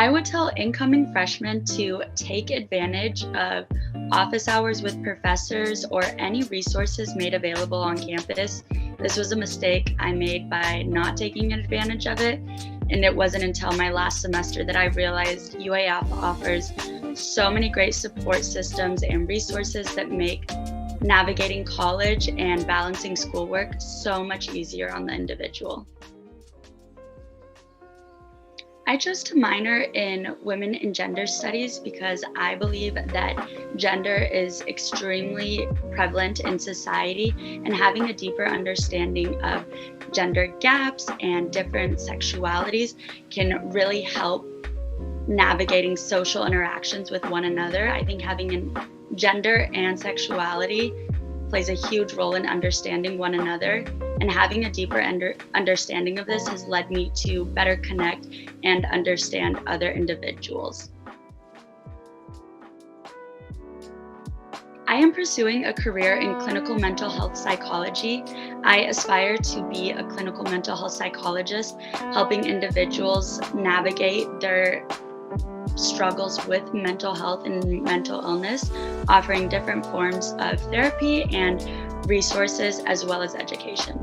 I would tell incoming freshmen to take advantage of office hours with professors or any resources made available on campus. This was a mistake I made by not taking advantage of it, and it wasn't until my last semester that I realized UAF offers so many great support systems and resources that make navigating college and balancing schoolwork so much easier on the individual. I chose to minor in women and gender studies because I believe that gender is extremely prevalent in society, and having a deeper understanding of gender gaps and different sexualities can really help navigating social interactions with one another. I think having a gender and sexuality plays a huge role in understanding one another, and having a deeper understanding of this has led me to better connect and understand other individuals. I am pursuing a career in clinical mental health psychology. I aspire to be a clinical mental health psychologist, helping individuals navigate their struggles with mental health and mental illness, offering different forms of therapy and resources as well as education.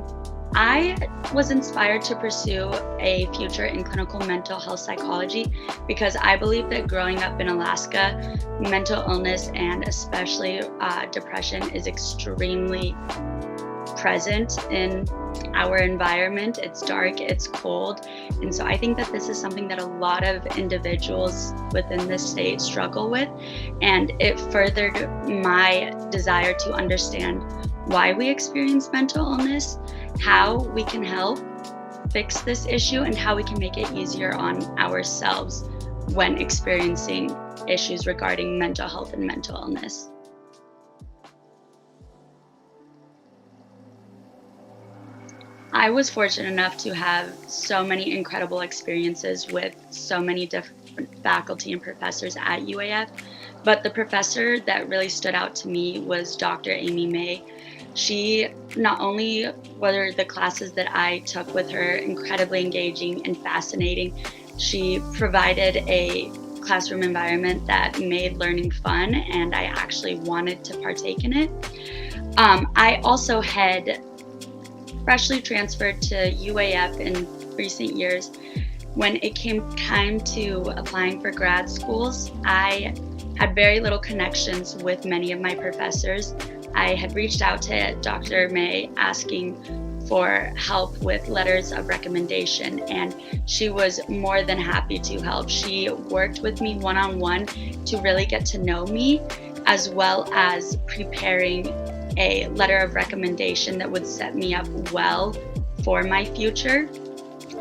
I was inspired to pursue a future in clinical mental health psychology because I believe that growing up in Alaska, mental illness and especially depression is extremely present in our environment. It's dark, it's cold. And so I think that this is something that a lot of individuals within the state struggle with. And it furthered my desire to understand why we experience mental illness, how we can help fix this issue, and how we can make it easier on ourselves when experiencing issues regarding mental health and mental illness. I was fortunate enough to have so many incredible experiences with so many different faculty and professors at UAF, but the professor that really stood out to me was Dr. Amy May. She not only were the classes that I took with her incredibly engaging and fascinating, she provided a classroom environment that made learning fun, and I actually wanted to partake in it. I also had freshly transferred to UAF in recent years. When it came time to applying for grad schools, I had very little connections with many of my professors. I had reached out to Dr. May asking for help with letters of recommendation, and she was more than happy to help. She worked with me one-on-one to really get to know me, as well as preparing a letter of recommendation that would set me up well for my future.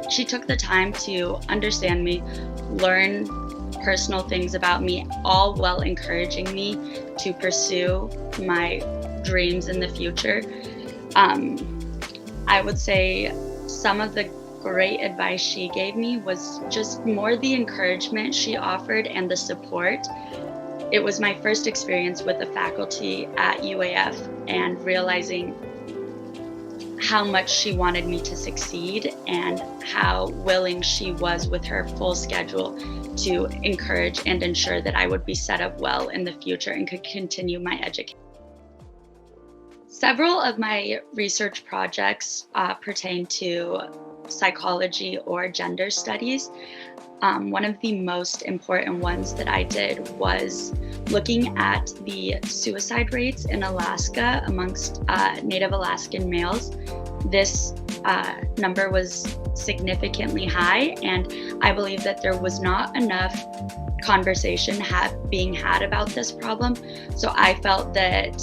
She took the time to understand me, learn personal things about me, all while encouraging me to pursue my dreams in the future. I would say some of the great advice she gave me was just more the encouragement she offered and the support. It was my first experience with the faculty at UAF, and realizing how much she wanted me to succeed and how willing she was with her full schedule to encourage and ensure that I would be set up well in the future and could continue my education. Several of my research projects pertain to psychology or gender studies. One of the most important ones that I did was looking at the suicide rates in Alaska amongst Native Alaskan males. This number was significantly high, and I believe that there was not enough conversation being had about this problem. So I felt that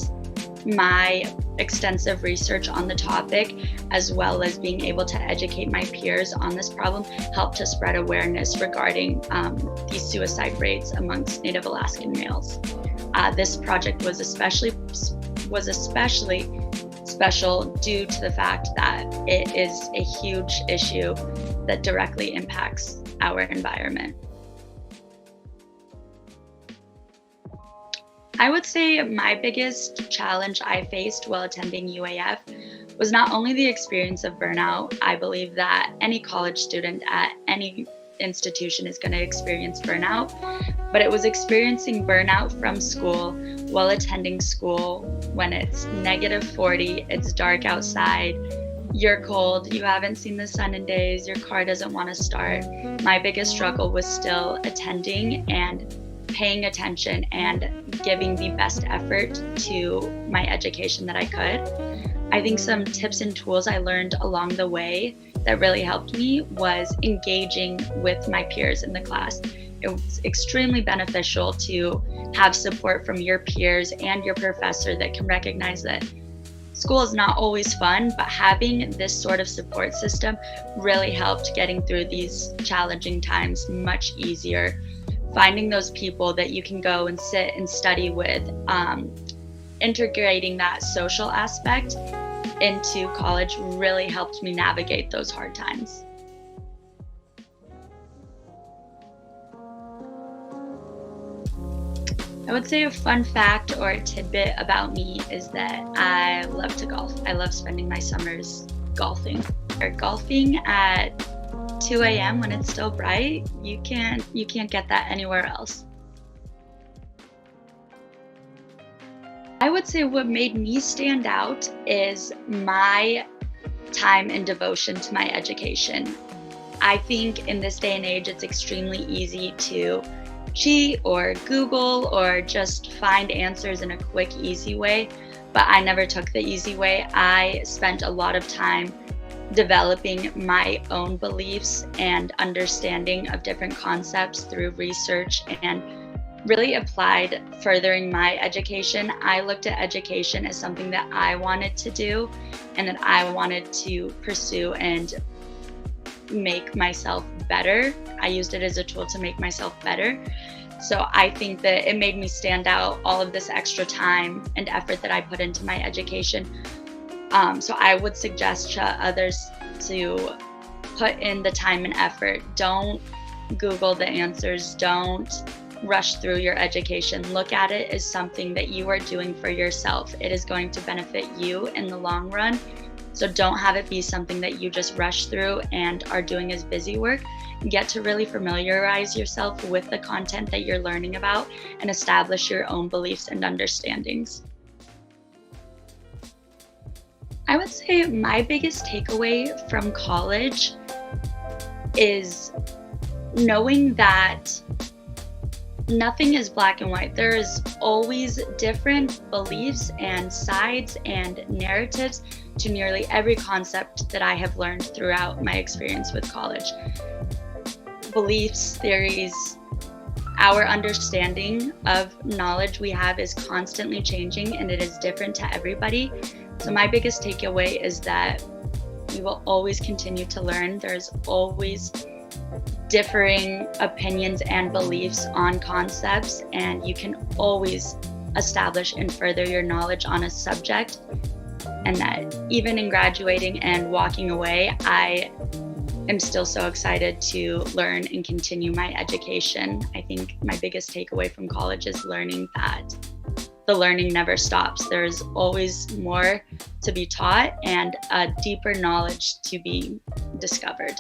my extensive research on the topic, as well as being able to educate my peers on this problem, helped to spread awareness regarding these suicide rates amongst Native Alaskan males. This project was especially special due to the fact that it is a huge issue that directly impacts our environment. I would say my biggest challenge I faced while attending UAF was not only the experience of burnout. I believe that any college student at any institution is going to experience burnout, but it was experiencing burnout from school while attending school when it's -40, it's dark outside, you're cold, you haven't seen the sun in days, your car doesn't want to start. My biggest struggle was still attending and paying attention and giving the best effort to my education that I could. I think some tips and tools I learned along the way that really helped me was engaging with my peers in the class. It was extremely beneficial to have support from your peers and your professor that can recognize that school is not always fun, but having this sort of support system really helped getting through these challenging times much easier. Finding those people that you can go and sit and study with, integrating that social aspect into college really helped me navigate those hard times. I would say a fun fact or a tidbit about me is that I love to golf. I love spending my summers golfing. Or golfing at 2 a.m. when it's still bright, you can't get that anywhere else. I would say what made me stand out is my time and devotion to my education. I think in this day and age, it's extremely easy to cheat or Google or just find answers in a quick, easy way, but I never took the easy way. I spent a lot of time developing my own beliefs and understanding of different concepts through research and really applied furthering my education. I looked at education as something that I wanted to do and that I wanted to pursue and make myself better. I used it as a tool to make myself better. So I think that it made me stand out, all of this extra time and effort that I put into my education. So I would suggest to others to put in the time and effort. Don't Google the answers. Don't rush through your education. Look at it as something that you are doing for yourself. It is going to benefit you in the long run. So don't have it be something that you just rush through and are doing as busy work. Get to really familiarize yourself with the content that you're learning about and establish your own beliefs and understandings. I would say my biggest takeaway from college is knowing that nothing is black and white. There is always different beliefs and sides and narratives to nearly every concept that I have learned throughout my experience with college. Beliefs, theories, our understanding of knowledge we have is constantly changing and it is different to everybody. So my biggest takeaway is that we will always continue to learn. There's always differing opinions and beliefs on concepts, and you can always establish and further your knowledge on a subject. And that even in graduating and walking away, I am still so excited to learn and continue my education. I think my biggest takeaway from college is learning that the learning never stops. There's always more to be taught and a deeper knowledge to be discovered.